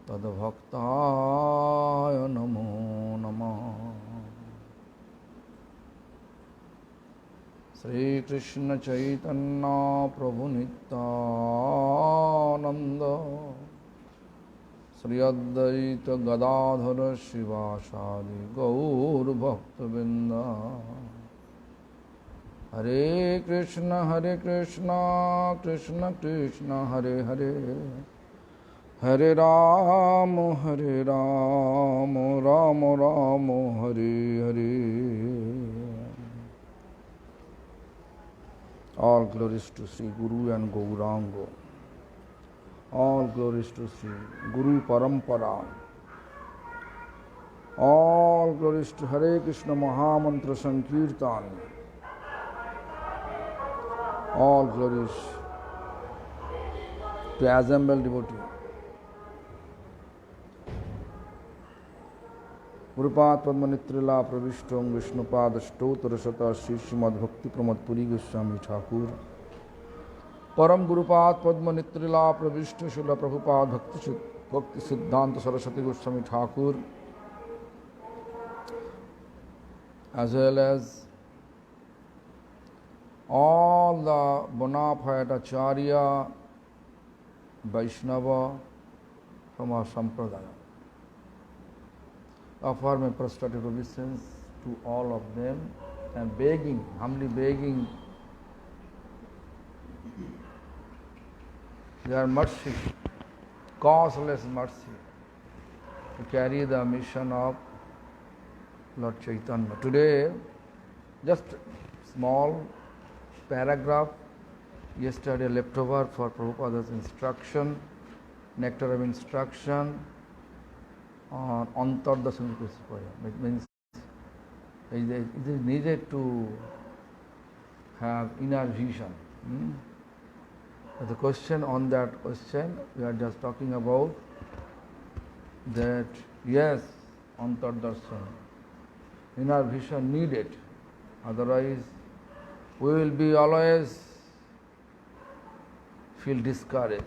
तद्भक्ताय नमो नमः। श्री कृष्ण चैतन्य प्रभु नित्यानंद, श्री अद्वैत गदाधर शिवासादि गौर भक्तवृंद। हरे कृष्ण कृष्ण कृष्ण हरे हरे, हरे Ram Ram Ram Hare Hare. All glories to Sri Guru and Gauranga. All glories to Sri Guru Parampara. All glories to Hare Krishna Mahamantra Sankirtan. All glories to assembled devotee. Gurupad पद्मनित्रिला प्रविष्टों Vishnupad स्तोत्र शत श्री श्रीमद् भक्ति प्रमोद पुरी गोस्वामी ठाकुर। परम गुरुपाद पद्मनित्रिला प्रविष्ट शिल प्रभुपाद भक्ति सिद्धांत Saraswati Goswami Thakur, as well as all the bona fide acharya Vaishnava from our sampradaya. Offer my prostrated obeisance to all of them and begging, humbly begging their mercy, causeless mercy, to carry the mission of Lord Chaitanya. Today, just small paragraph, yesterday leftover for Prabhupada's instruction, nectar of instruction, on Antardasana Principle. It means it is needed to have inner vision. The question on that question, we are just talking about that, yes, Antardasana, inner vision needed. Otherwise, we will be always feel discouraged.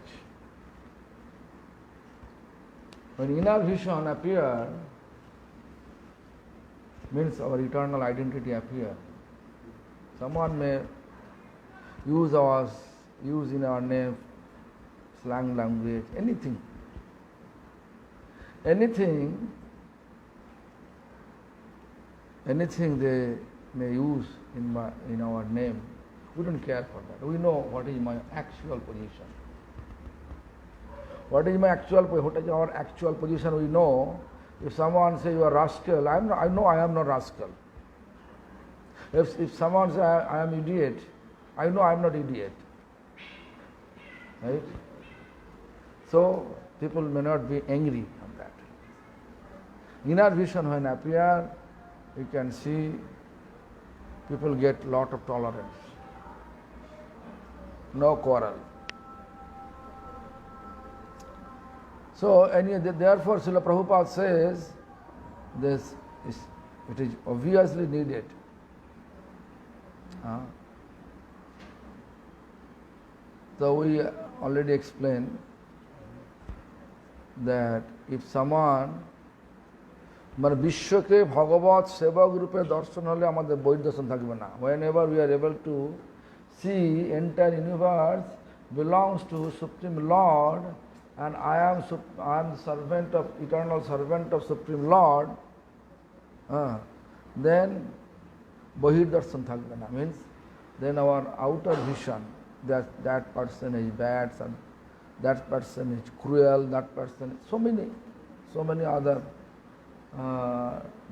When inner vision appears, means our eternal identity appears. Someone may use in our name slang language, anything they may use in our name. We don't care for that. We know what is my actual position. What is our actual position? We know. If someone says you are rascal, I know I am not rascal. If someone says I am idiot, I know I am not idiot. Right? So people may not be angry on that. Inner vision when appear, you can see people get lot of tolerance. No quarrel. So, therefore, Srila Prabhupada says it is obviously needed. So, we already explained that if someone মানে বিশ্বকে ভগবত সেবক রূপে দর্শন হলে আমাদের বৈধ দর্শন থাকবে না। Whenever we are able to see entire universe belongs to Supreme Lord, and I am servant of eternal servant of Supreme Lord, then Bahirdarshan thakbe na, means then our outer vision that person is bad, that person is cruel, that person, so many other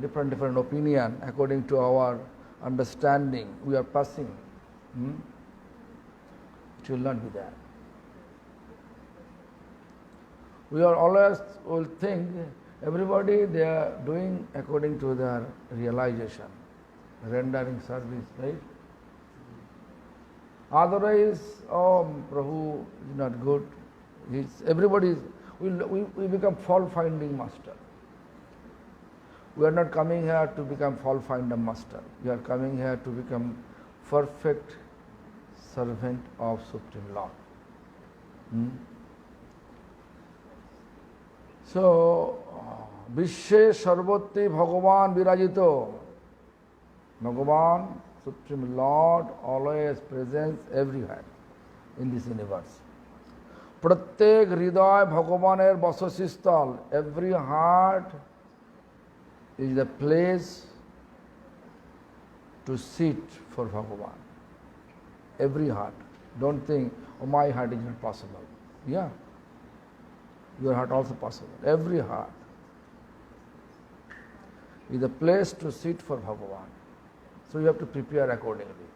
different opinion according to our understanding we are passing. It will not be there. We are always will think everybody they are doing according to their realization, rendering service, right? Otherwise, Prabhu is not good. We become fault-finding master. We are not coming here to become fault-finder master. We are coming here to become perfect servant of Supreme Lord. So, বিশ্বে সর্বত্রই ভগবান বিরাজিত। Bhagavan, Supreme Lord, always present everywhere in this universe. প্রত্যেক হৃদয় ভগবানের বসতিস্থল। Every heart is the place to sit for Bhagavan. Every heart. Don't think, oh, my heart is not possible. Yeah. Your heart also possible. Every heart is a place to sit for Bhagavan. So you have to prepare accordingly.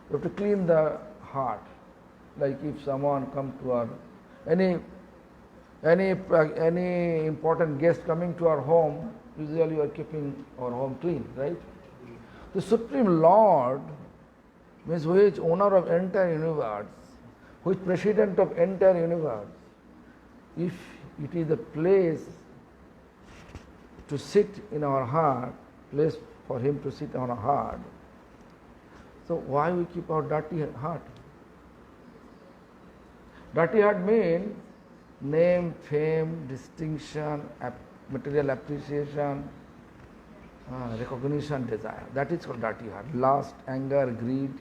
You have to clean the heart. Like if someone come to our any important guest coming to our home, usually you are keeping our home clean, right? The Supreme Lord means who is owner of entire universe, who is president of entire universe. If it is a place to sit in our heart, place for him to sit on our heart, so why we keep our dirty heart? Dirty heart means name, fame, distinction, material appreciation, recognition, desire. That is called dirty heart. Lust, anger, greed,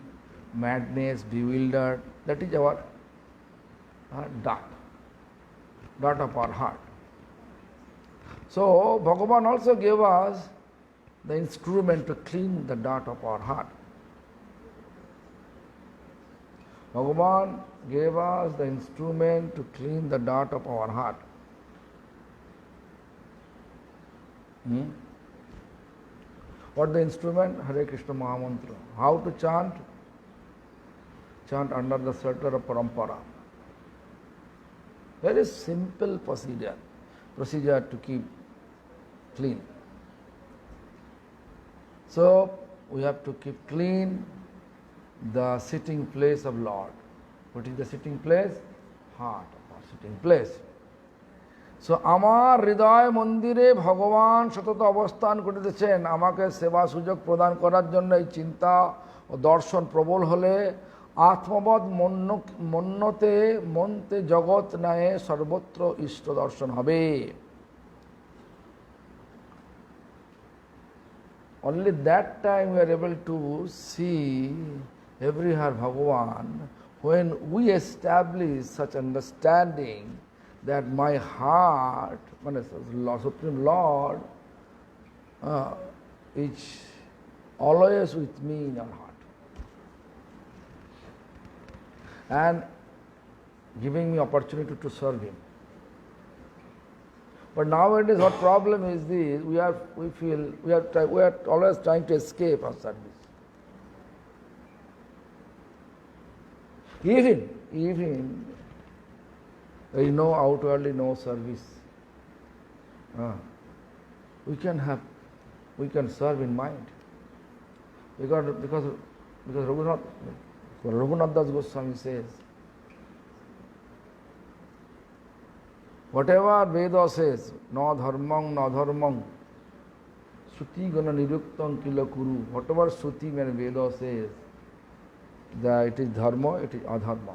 madness, bewildered. That is our dot of our heart. So Bhagavan also gave us the instrument to clean the dot of our heart. Bhagavan gave us the instrument to clean the dot of our heart. What the instrument? Hare Krishna Mahamantra. How to chant? Chant under the shelter of Parampara. Very simple procedure to keep clean. So we have to keep clean the sitting place of Lord. What is the sitting place? Heart, or sitting place. So আমার হৃদয় মন্দিরে ভগবান সতত অবস্থান করিতেছেন। আমাকে সেবা সুযোগ প্রদান করার জন্য এই চিন্তা ও দর্শন প্রবল হলে আত্মবোধ মন্যতে মন্তে জগৎ নায়ে সর্বত্র ইষ্ট দর্শন হবে। Only that time we are able to see everywhere Bhagavan, when we establish such understanding that my heart, Supreme Lord, is always with me in our heart, and giving me opportunity to serve Him. But nowadays, what problem is this? We are always trying to escape our service. Even we know outwardly no service. We can serve in mind. Because Raghunath Das Goswami says, whatever Veda says, no dharmang, Shruti gana niruktam kila kuru, whatever Shruti and Veda says, that it is dharma, it is adharma.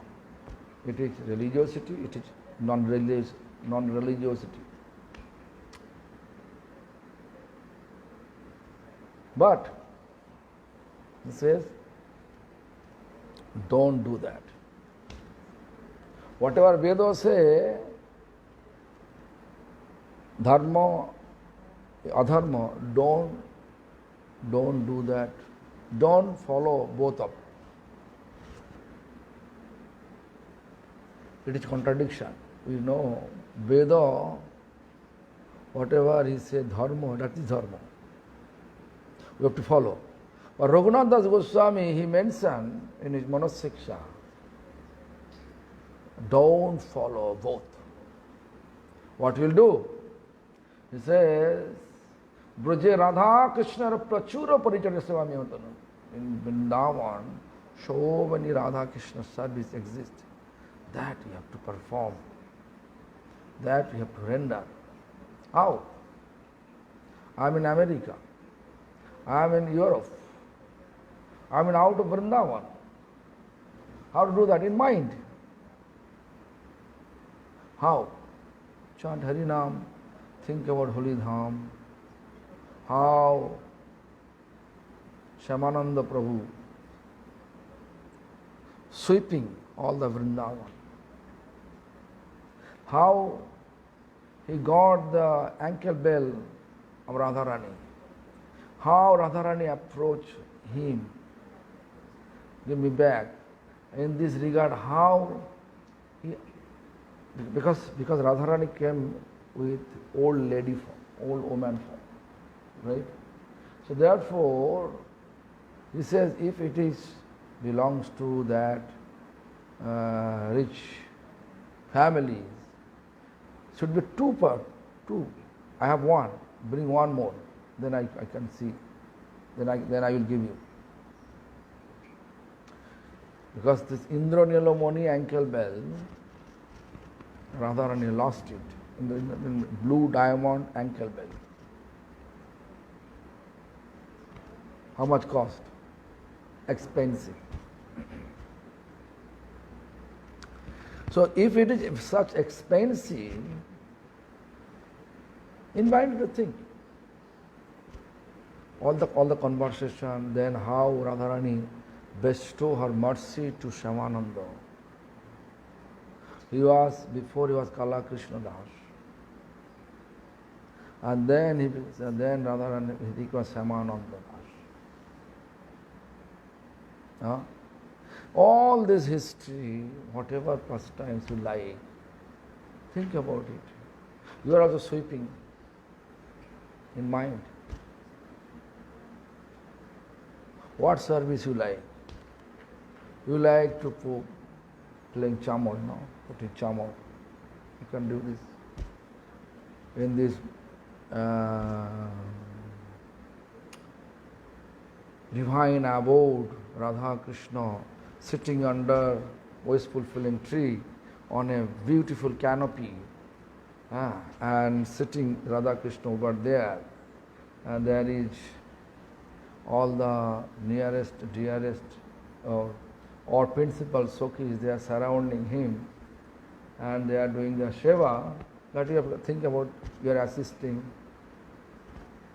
It is religiosity, it is non-religiosity. But, he says, don't do that. Whatever Veda say, dharma, adharma, don't do that. Don't follow both of them. It is contradiction. We know Veda, whatever he said, dharma, that is dharma. We have to follow. But Raghunath Das Goswami, he mentioned in his Manasiksha, don't follow both. What will do? He says, Braje Radha Krishna Prachura Parichara Sevami Hotanu. In Vrindavan, so many Radha Krishna service exist. That you have to perform. That you have to render. How? I am in America. I am in Europe. I am out of Vrindavan. How to do that? In mind. How? chant Harinam, think about Holy Dham, how Shyamananda Prabhu sweeping all the Vrindavan, how he got the ankle bell of Radharani, how Radharani approached him, give me back. In this regard, how he, because Radharani came with old lady form, old woman form, right? So therefore, he says, if it is belongs to that rich families, should be two. I have one. Bring one more. Then I can see. Then I will give you. Because this Indranilomani ankle bell, Radharani lost it in the blue diamond ankle bell. How much cost? Expensive. So if it is such expensive, invite you to think. All the conversation, then how Radharani bestow her mercy to Shyamananda. Before he was Kala Krishna Das. And then Radharani he was Shyamananda Das. All this history, whatever pastimes you like, think about it. You are also sweeping in mind. What service you like? You like to playing chamor, no? Putting chamor. You can do this. In this divine abode, Radha Krishna sitting under wish-fulfilling tree on a beautiful canopy, and sitting Radha Krishna over there, and there is all the nearest, dearest, or principal Sokhis, they are surrounding him, and they are doing the seva. That you have to think about, you are assisting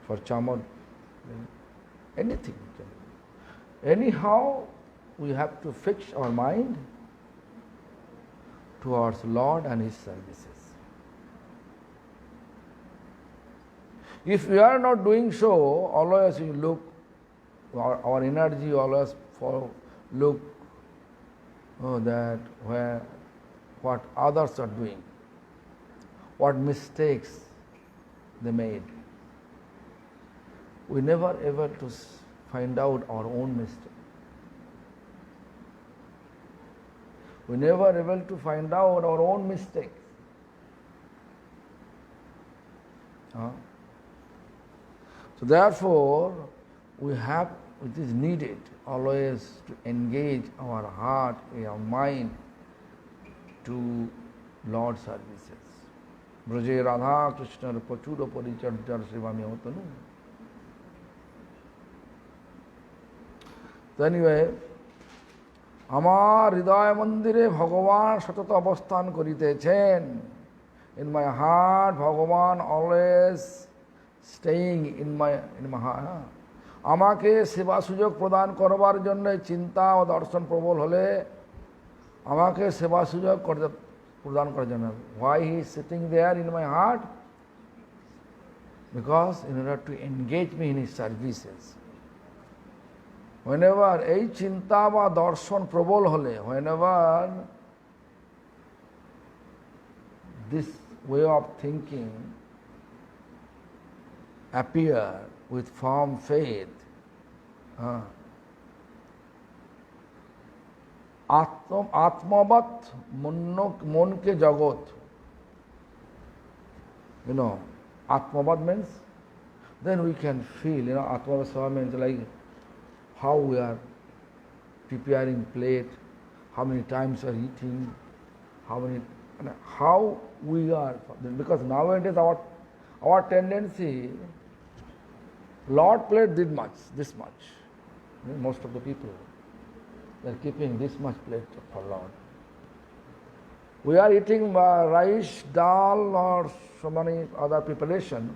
for chamar, anything. Anyhow, we have to fix our mind towards Lord and His services. If we are not doing so, always we look, our energy always look that what others are doing, what mistakes they made. We never able to find out our own mistake. We never able to find out our own mistakes. So therefore, it is needed always to engage our heart, our mind to Lord's services. Braje Radha Krishna Pachura Parichardar Srivami Hotanu. So anyway, আমার হৃদয় মন্দিরে ভগবান সতত অবস্থান করিতেছেন. In my heart, Bhagavan always staying in my heart. আমাকে সেবা সুযোগ প্রদান করবার জন্য চিন্তা ও দর্শন প্রবল হলে আমাকে সেবা সুযোগ প্রদান করার জন্য. Why he is sitting there in my heart? Because in order to engage me in his services. Whenever এই চিন্তা বা দর্শন প্রবল হলে, whenever this way of thinking appear with firm faith, আত্মবৎ মনকে জগৎ, আত্মবৎ means then we can feel, Atmavasava means like how we are preparing plate, how many times we are eating, how we are, because nowadays our tendency, Lord plate did this much. Most of the people, they are keeping this much plate for Lord. We are eating rice, dal, or so many other preparation.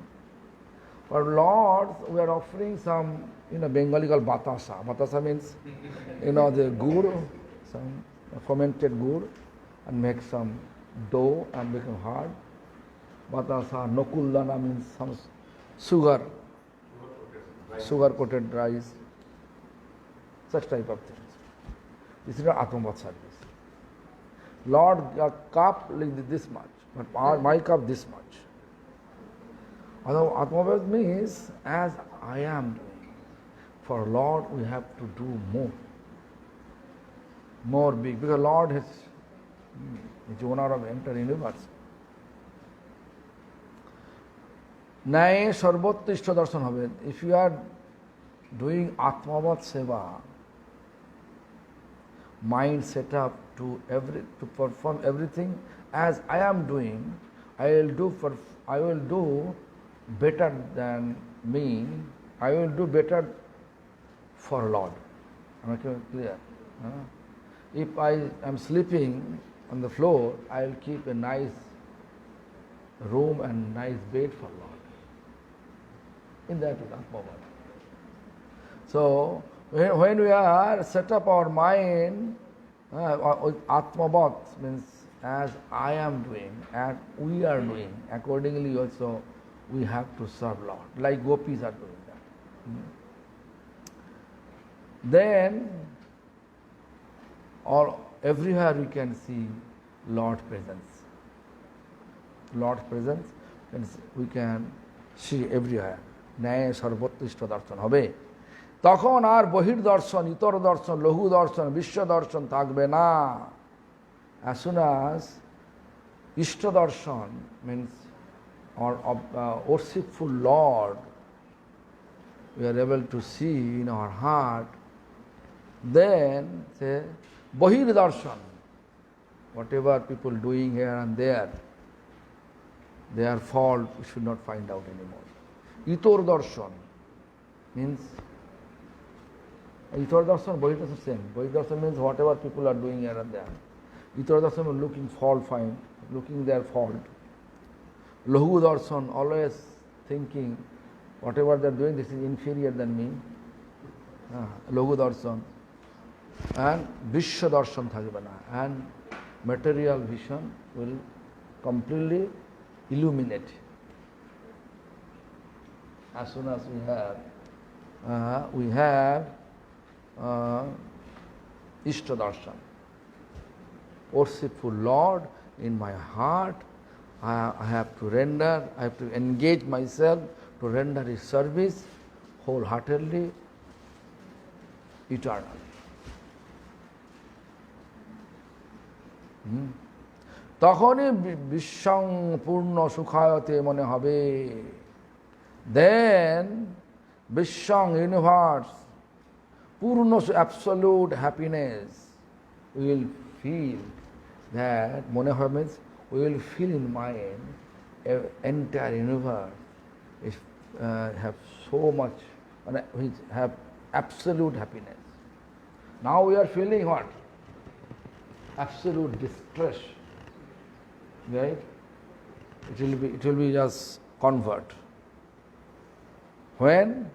For Lord, we are offering some, Bengali called batasa. Batasa means, the gur, some fermented gur, and make some dough and make it hard. Batasa, nokuldana means some sugar-coated rice, such type of things. This is not Atmavat service. Lord, your cup like this much, but my cup this much. Atmavat means as I am doing. For Lord, we have to do more big, because Lord is the owner of the entire universe. Nay, Sarvotishta Darshan Habe. If you are doing Atmavat Seva, mind set up to perform everything as I am doing, I will do better than me. I will do better for Lord. Am I clear? If I am sleeping on the floor, I will keep a nice room and nice bed for Lord. In that is Atmavat. So, when we are set up our mind, Atmavat means as I am doing, as we are doing, accordingly also we have to serve Lord, like gopis are doing that. Then, everywhere we can see Lord's presence. Lord's presence, we can see everywhere. ন্যায় সর্বোৎকৃষ্ট দর্শন হবে, তখন আর বহির দর্শন, ইতর দর্শন, লঘু দর্শন, বিশ্ব দর্শন থাকবে না। As soon as ইষ্ট দর্শন means or worshipful Lord we are able to see in our heart, then say বহির দর্শন, whatever people doing here and there, their fault we should not find out anymore. Itor darshan means Itor darshan, Bohi darshan same. Bohi darshan means whatever people are doing here and there. Itor darshan is looking fault find, looking their fault. Lahu darshan, always thinking whatever they are doing, this is inferior than me. Lahu darshan. And Vishwa darshan thakbe na. And material vision will completely illuminate. As soon as we have Ishta Darshan, worshipful Lord in my heart, I have to render, I have to engage myself to render His service wholeheartedly, eternally. তখনই বিশ্বং পূর্ণ সুখায়তে মনে হবে। Then Vishwang, universe, Purna, absolute happiness, we will feel that, Moneha means, we will feel in mind, entire universe is, have so much, we have absolute happiness. Now we are feeling what? Absolute distress, right? It will be just convert. When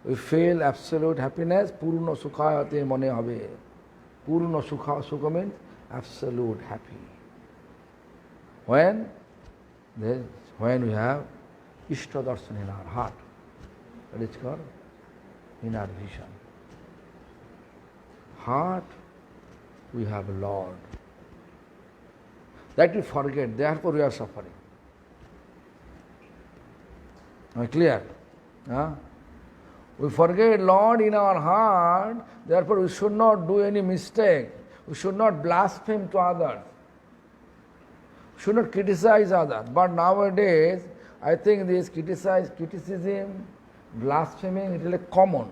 we feel absolute happiness, Purna Sukhayate Mone Habe. Purna Sukha means absolute happy. When we have Ishta Darshan in our heart, that is called inner vision. Heart, we have Lord. That we forget, therefore we are suffering. Am I clear? We forget Lord in our heart, therefore we should not do any mistake. We should not blaspheme to others. We should not criticize others. But nowadays, I think this criticism, blaspheming, it is like common.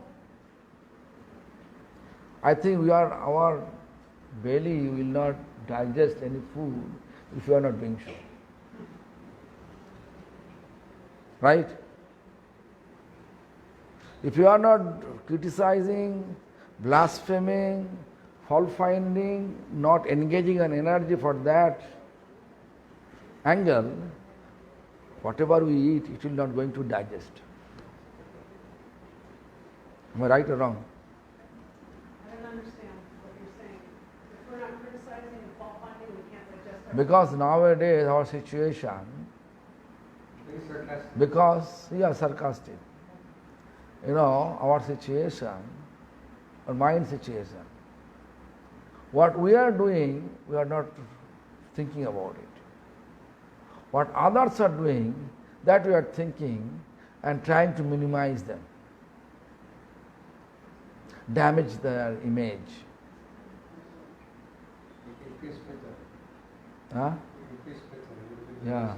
I think our belly will not digest any food if you are not being so. Right? If you are not criticizing, blaspheming, fault finding, not engaging an energy for that angle, whatever we eat, it will not going to digest. Am I right or wrong? I don't understand what you're saying. If we're not criticizing and fault finding, we can't digest our Because nowadays our situation, because we are sarcastic, our situation, our mind situation, what we are doing, we are not thinking about it. What others are doing, that we are thinking and trying to minimize them, damage their image. Huh? Yeah.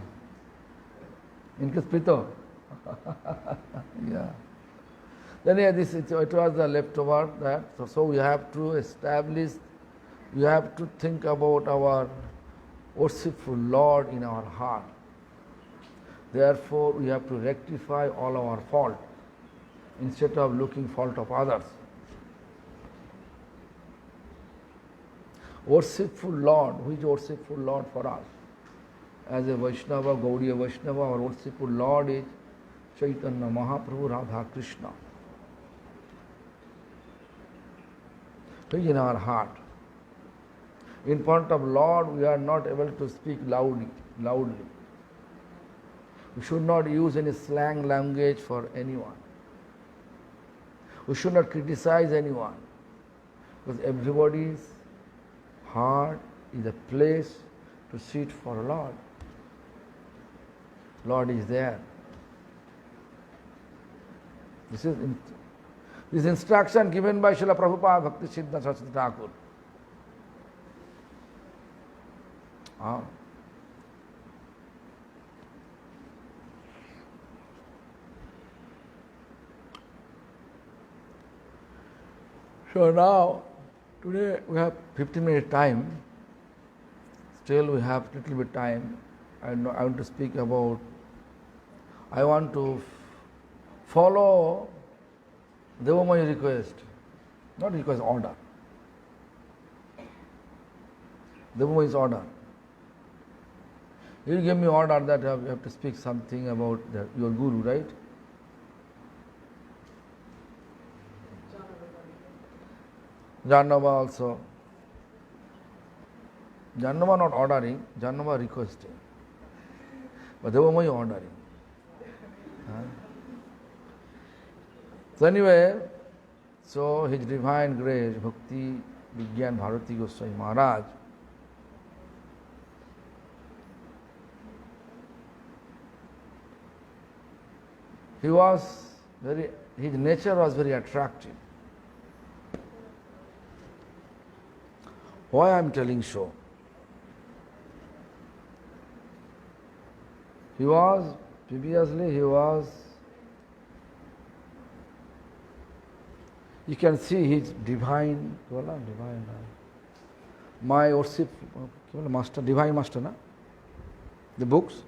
Increase pito. Yeah. Then it was the leftover that. So we have to establish, we have to think about our worshipful Lord in our heart. Therefore, we have to rectify all our fault instead of looking fault of others. Worshipful Lord, who is worshipful Lord for us? As a Vaishnava, Gaudiya Vaishnava, our worshipful Lord is Chaitanya Mahaprabhu Radha Krishna. He is in our heart. In front of Lord, we are not able to speak loudly. We should not use any slang language for anyone. We should not criticize anyone, because everybody's heart is a place to sit for Lord. Lord is there. This instruction given by Srila Prabhupada Bhakti Siddhanta Saraswati Thakur. So now, today we have 15 minutes time. Still we have little bit time. I want to speak about, I want to follow Devamaya request, not request, order. Devamaya's order. He gave me order that you have to speak something about your guru, right? Jannava also. Jannava not ordering, Jannava requesting. But Devamaya ordering. So anyway, so His Divine Grace, Bhakti Vigyan Bharati Goswami Maharaj, his nature was very attractive. Why I am telling so? Previously you can see his divine my worship master, divine master, na? The books.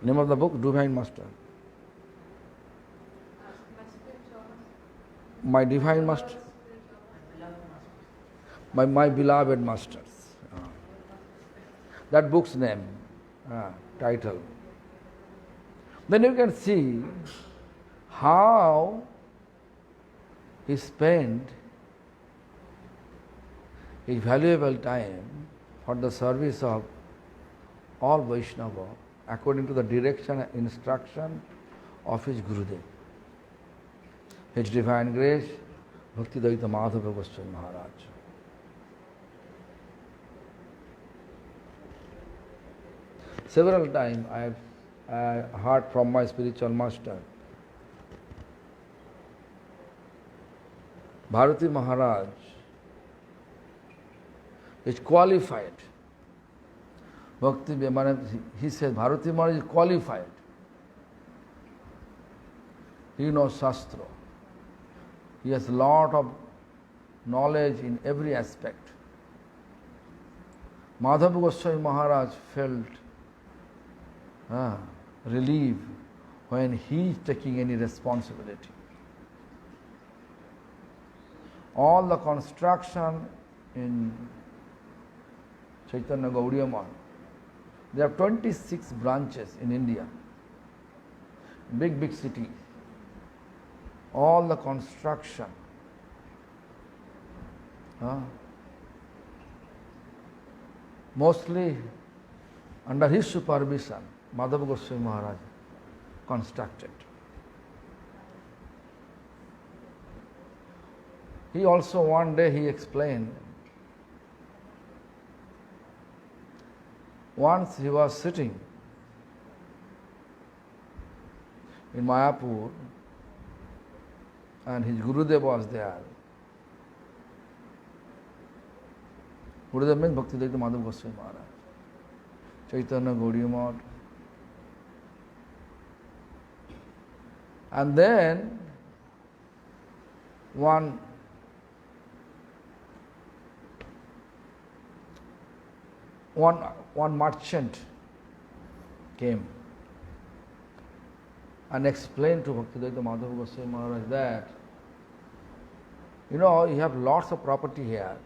Name of the book, Divine Master. My divine master. My beloved masters. That book's name, title. Then you can see how he spent his valuable time for the service of all Vaishnava according to the direction and instruction of his Gurudev. His Divine Grace, Bhaktidaita Madhava Goswami Maharaj. Several times I have heard from my spiritual master, Bharati Maharaj is qualified. Bhakti, he says Bharati Maharaj is qualified. He knows Shastra. He has a lot of knowledge in every aspect. Madhava Goswami Maharaj felt relief when he is taking any responsibility. all the construction in Chaitanya Gaudiya Math. There are 26 branches in India, big cities. All the construction. Mostly under his supervision, Madhava Goswami Maharaj constructed. He also one day he explained, once he was sitting in Mayapur and his Gurudev was there. Gurudev means Bhaktivedanta Madhava Goswami Maharaj, Chaitanya Gaudiya Math. And then one merchant came and explained to Bhaktivedanta Madhava Goswami Maharaj that, you have lots of property here.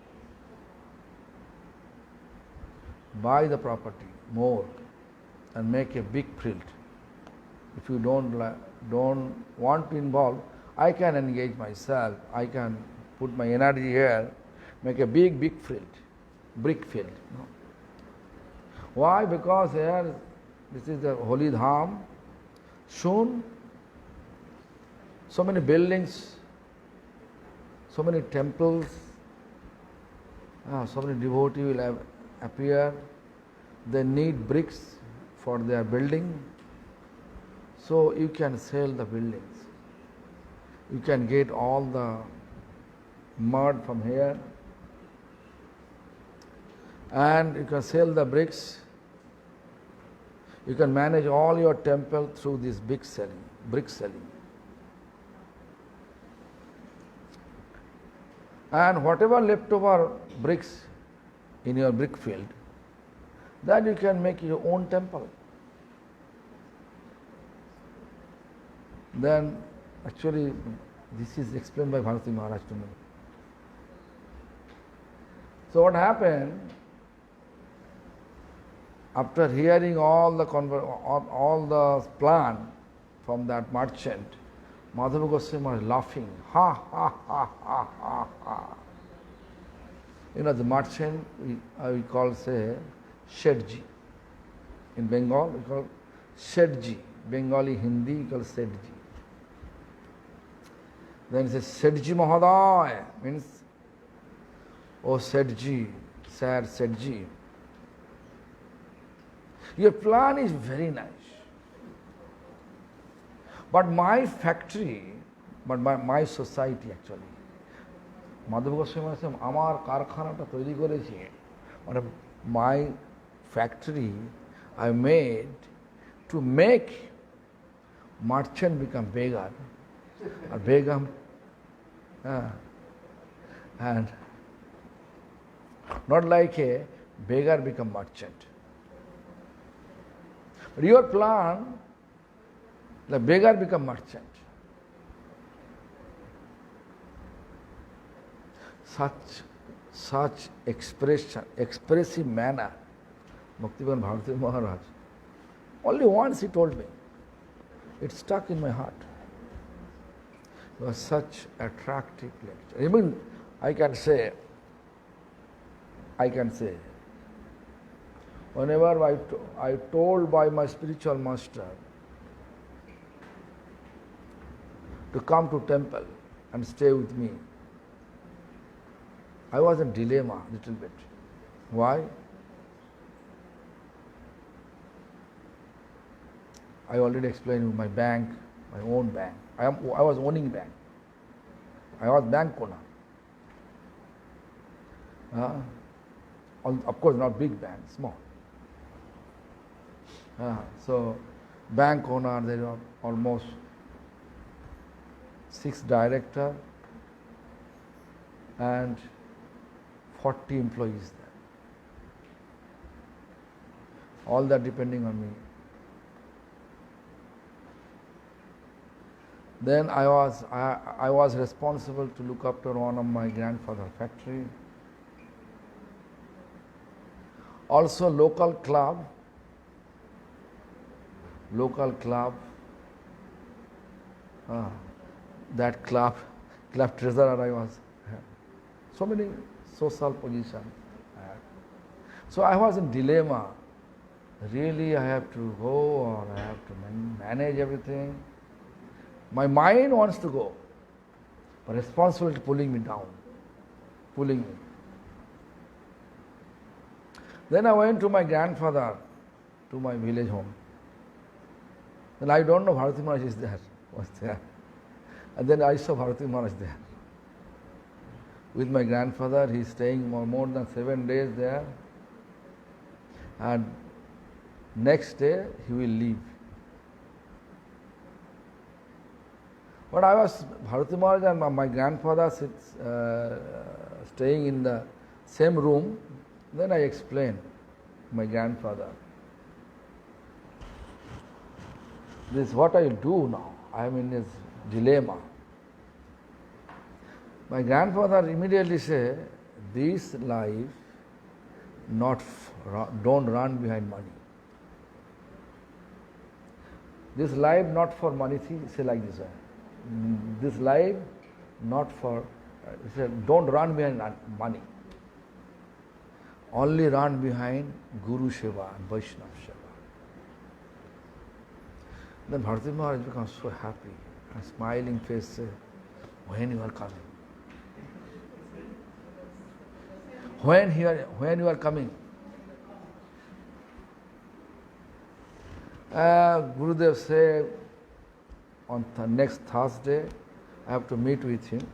Buy the property more and make a big field. If you don't want to involve, I can engage myself. I can put my energy here, make a big field, brick field. Why? Because here, this is the holy dham. Soon, so many buildings, so many temples, so many devotees will appear. They need bricks for their building. So you can sell the buildings. You can get all the mud from here and you can sell the bricks. You can manage all your temple through this brick selling. And whatever leftover bricks in your brick field, that you can make your own temple. Then actually this is explained by Bharati Maharaj to me. So what happened? After hearing all the plan from that merchant, Madhava Goswami was laughing. Ha ha ha ha ha ha. The merchant we call say Shedji. In Bengal we call Shedji. Bengali Hindi we call Shedji. Then it says Shedji Mahoday, means oh Shedji, Sir Shedji. Your plan is very nice. But my factory, my society actually, Madhava Goswami said, Amar Karkhana ta toiri korechi. My factory I made to make merchant become beggar, or beggar, and not like a beggar become merchant. But your plan, the beggar become merchant. Such expressive manner, Bhaktivedanta Bharati Maharaj. Only once he told me. It stuck in my heart. It was such attractive lecture. Even I can say, whenever I told by my spiritual master to come to temple and stay with me, I was in dilemma a little bit. Why? I already explained my bank, my own bank. I was owning bank. I was bank owner. Of course, not big bank, small. So, bank owner, there are almost 6 directors and 40 employees there. All that depending on me. Then I was responsible to look after one of my grandfather's factory. Also local club, that club treasurer I was. So many social positions. So I was in dilemma. Really I have to go or I have to manage everything. My mind wants to go, but responsibility pulling me down, pulling me. Then I went to my grandfather, to my village home. Then I don't know Bharati Maharaj was there. And then I saw Bharati Maharaj there. With my grandfather, he is staying more than 7 days there. And next day, he will leave. But I was, Bharati Maharaj and my grandfather staying in the same room. Then I explained my grandfather, this is what I do now. I am in this dilemma. My grandfather immediately said, this life don't run behind money. This life not for money, say like this. This life not for, he said, don't run behind money. Only run behind Guru Seva and Vaishnava Seva. Then Bharati Maharaj becomes so happy and smiling face says, when you are coming? When you are coming? Gurudev said, on the next Thursday, I have to meet with him.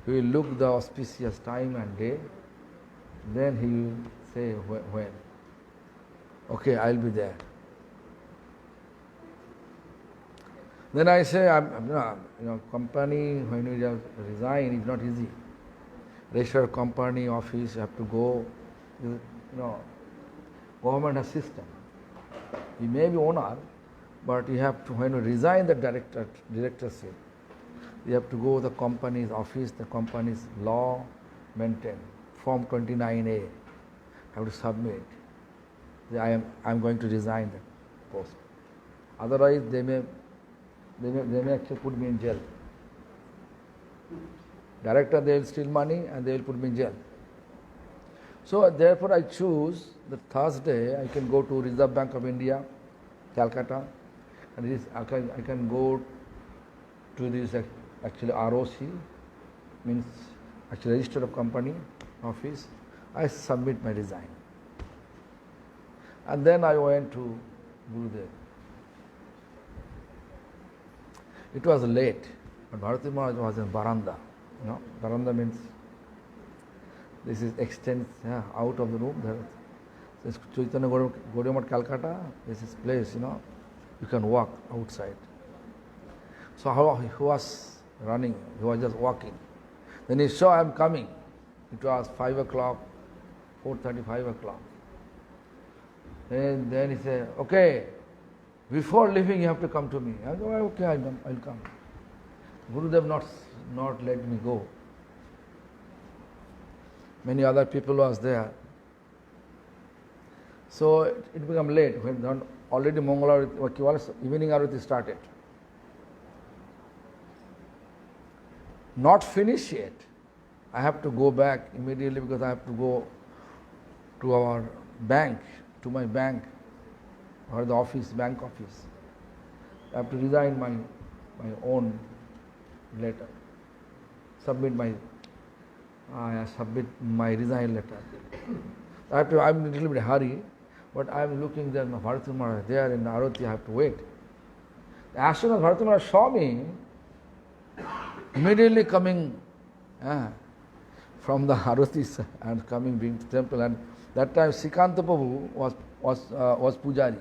He will look the auspicious time and day. Then he will say when. Okay, I will be there. Then I say, company, when you resign, is not easy. Register company, office, you have to go. Government has system. You may be owner, but you have to, when you resign the directorship, you have to go to the company's office, the company's law maintain. Form 29A, I have to submit. I am going to resign the post. Otherwise, they may actually put me in jail. Director, they will steal money and they will put me in jail. So therefore I choose the Thursday I can go to Reserve Bank of India, Calcutta, and I can go to this actually ROC, means actually Register of Company office. I submit my resign. And then I went to Gurudev. It was late, but Bharati Maharaj was in Baranda. Baranda means this is extends out of the room. There is Chaitanya Gaudiya Math, Calcutta. This is place, you can walk outside. So how he was running, he was just walking. Then he saw I am coming. It was 5 o'clock, 4:30, 5 o'clock. And then he said, okay, before leaving you have to come to me. I go, okay, I'll come. Gurudev not let me go. Many other people was there. So it became late when already Mangala evening Arati started. Not finished yet. I have to go back immediately because I have to go to our bank, to my bank, or the office, bank office. I have to resign my own letter. Submit my resign letter. I'm a little bit hurry, but I'm looking there, Bharati Maharaj there in Arati, I have to wait. As soon as Bharati Maharaj saw me, immediately coming from the Aratis and coming being to temple, and that time Sikanta Prabhu was Pujari.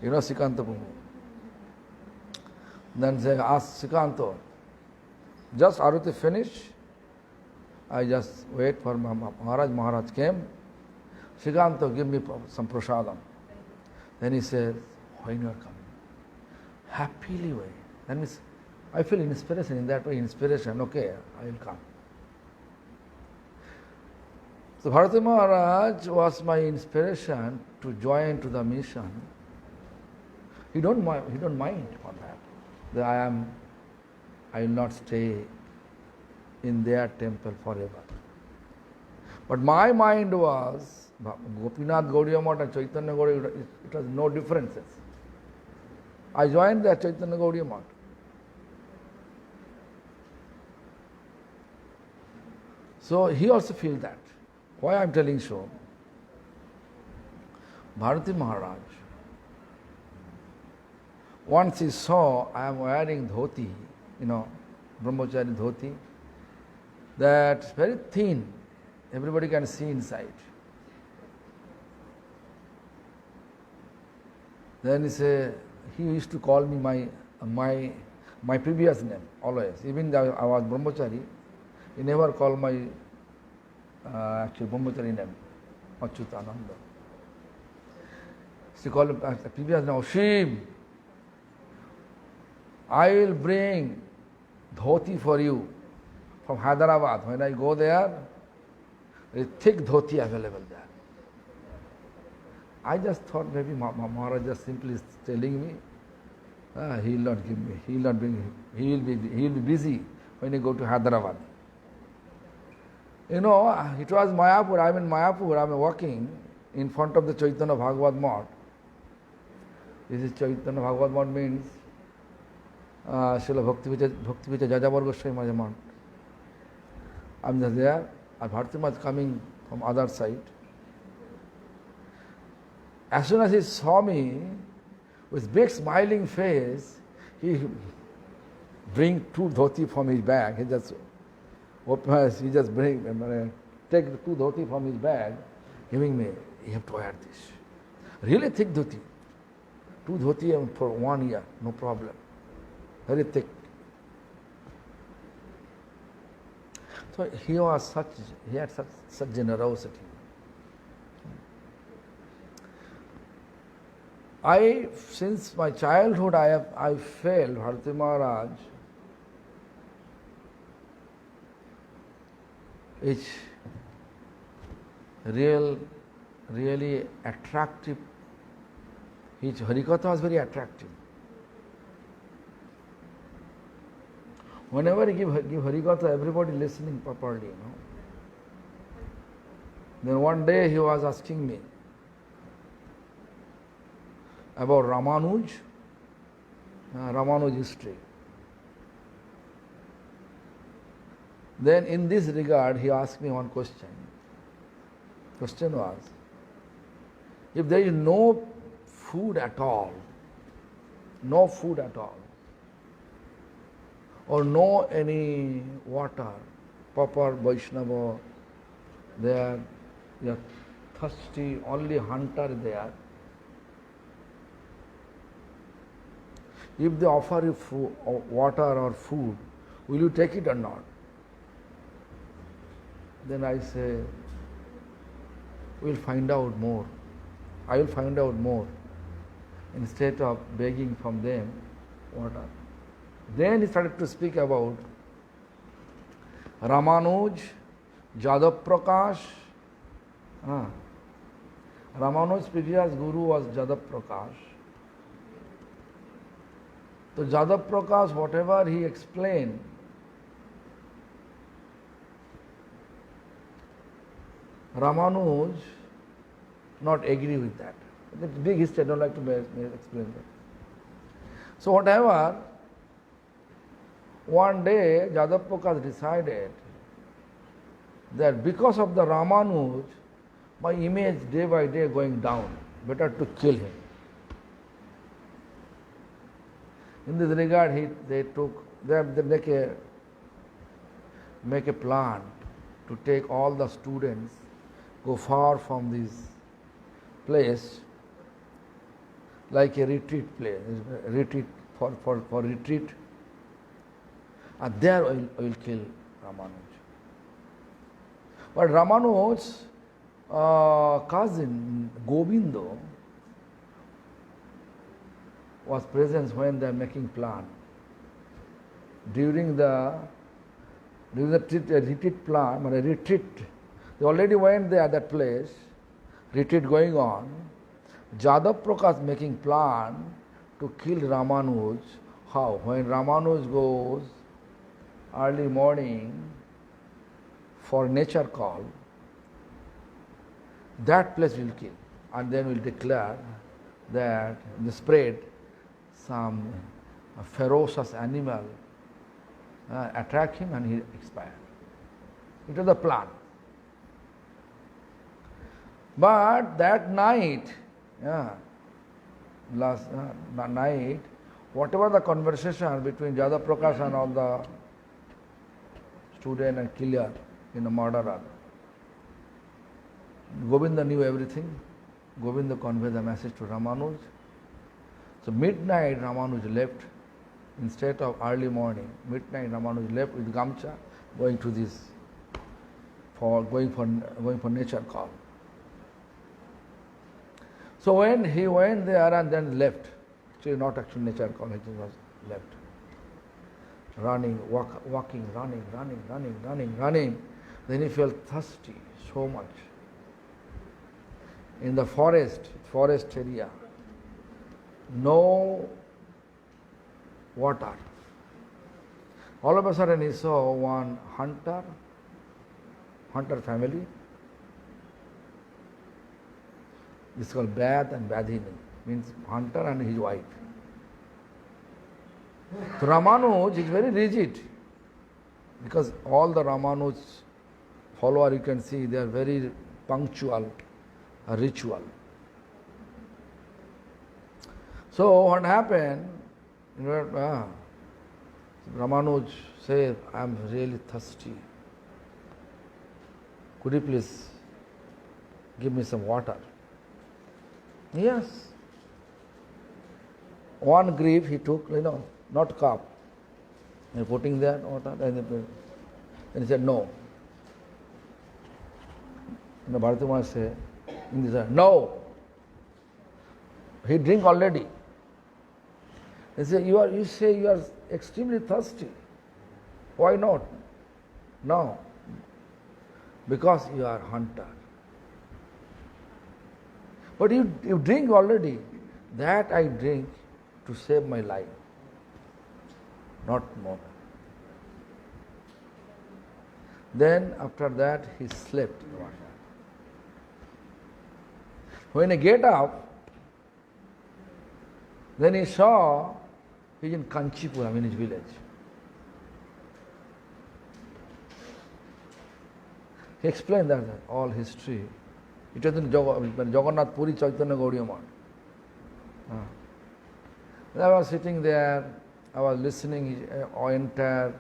You know Sikanta Prabhu. Then they asked Sikanto, just Arati finish, I just wait for Maharaj. Maharaj came. Sikanto, give me some prasadam. Then he says, when you are coming? happily way. That means I feel inspiration in that way, inspiration, okay, I will come. So Bharati Maharaj was my inspiration to join to the mission. He don't mind on that. That I will not stay in their temple forever. But my mind was, Gopinath Gaudiya Math and Chaitanya Gaudiya, it has no differences. I joined the Chaitanya Gaudiya Math. So he also feels that. Why I am telling so? Bharati Maharaj, once he saw I am wearing dhoti, brahmachari dhoti, that's very thin, everybody can see inside. Then he used to call me my previous name always. Even though I was brahmachari, he never called my actual brahmachari name, Achyutananda. She called him previous name, Oshim. I will bring dhoti for you from Hyderabad. When I go there, there is thick dhoti available there. I just thought maybe Maharaj just simply is telling me, he will not give me, he will not bring him. He will be busy when he go to Hyderabad. It was Mayapur. I'm in Mayapur. I'm walking in front of the Chaitanya Bhagavad Math. This is Chaitanya Bhagavad Math means Srila Bhakti-Vichar Jajabar Goswami Maharaj Math. I'm just there. And Bharati Maharaj coming from other side. As soon as he saw me, with big smiling face, he bring two dhoti from his bag. He just take the two dhoti from his bag, giving me, you have to wear this. Really thick dhoti. Two dhoti for 1 year, no problem. Very thick. So he had such generosity. Since my childhood, I felt Bharati Maharaj is really attractive. His Harikatha was very attractive. Whenever he give Harikatha, everybody listening properly, Then one day he was asking me about Ramanuj history. Then in this regard, he asked me one question. Question was, if there is no food at all, or no any water, proper Vaishnava, they are thirsty, only hunter there. If they offer you water or food, will you take it or not? Then I say, we'll find out more. I will find out more instead of begging from them water. Then he started to speak about Ramanuj, Jadav Prakash. Ramanuj's previous guru was Jadav Prakash. So Jadav Prakash, whatever he explained, Ramanuj not agree with that. It's a big history, I don't like to explain that. So whatever, one day Jadav Prakash decided that because of the Ramanuj, my image day by day going down, better to kill him. In this regard, they make a plan to take all the students, go far from this place, like a retreat place, for retreat, and there I will kill Ramanuj. But Ramanuj's cousin Govindo was present when they are making plan. During the retreat plan, they already went there at that place, retreat going on. Jadav Prakash making plan to kill Ramanuj. How? When Ramanuj goes early morning for nature call, that place will kill, and then will declare that the spread some ferocious animal attack him and he expired. It was the plan. But that night, last night, whatever the conversation between Jadav Prakash and all the student and killer in the murderer, Govinda knew everything. Govinda conveyed the message to Ramanuj. So midnight Ramanuj left. Instead of early morning, midnight Ramanuj left with Gamcha, going to this, going for nature call. So when he went there and then left, actually not actually nature call, he was left. Running, walking, running. Then he felt thirsty so much. In the forest area, no water. All of a sudden he saw one hunter family. This is called Bad and Badhini, means hunter and his wife. So Ramanuj is very rigid, because all the Ramanuj follower you can see, they are very punctual, ritual. So what happened, Ramanuj said, I am really thirsty. Could you please give me some water? Yes. One grip he took, not cup. And putting there water, and he said, no. And the Bharati Maharaj said, no. He drink already. He said, you say you are extremely thirsty. Why not? No. Because you are hunter. But you drink already. That I drink to save my life. Not more. Then after that he slept. When he get up, then he saw he's in Kanchipuram, in his village. He explained that all history. It was in Jagannath Puri Chaitanya Gaudiya Math. I was sitting there, I was listening his entire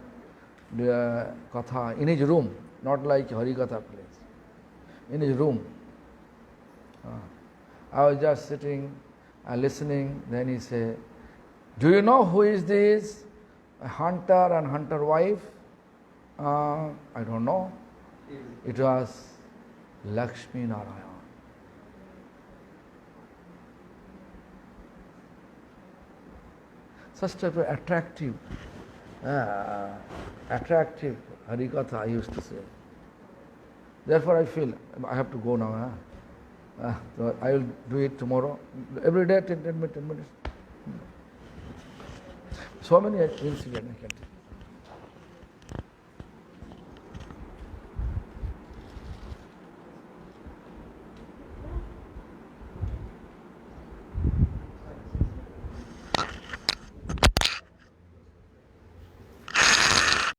katha in his room, not like Hari Katha place. In his room. I was just sitting and listening. Then he said, do you know who is this? A hunter and hunter wife? I don't know. It was Lakshmi Narayan. Such type of attractive Harikatha I used to say. Therefore I feel I have to go now. So I will do it tomorrow. Every day 10 minutes. So many incidents I can tell.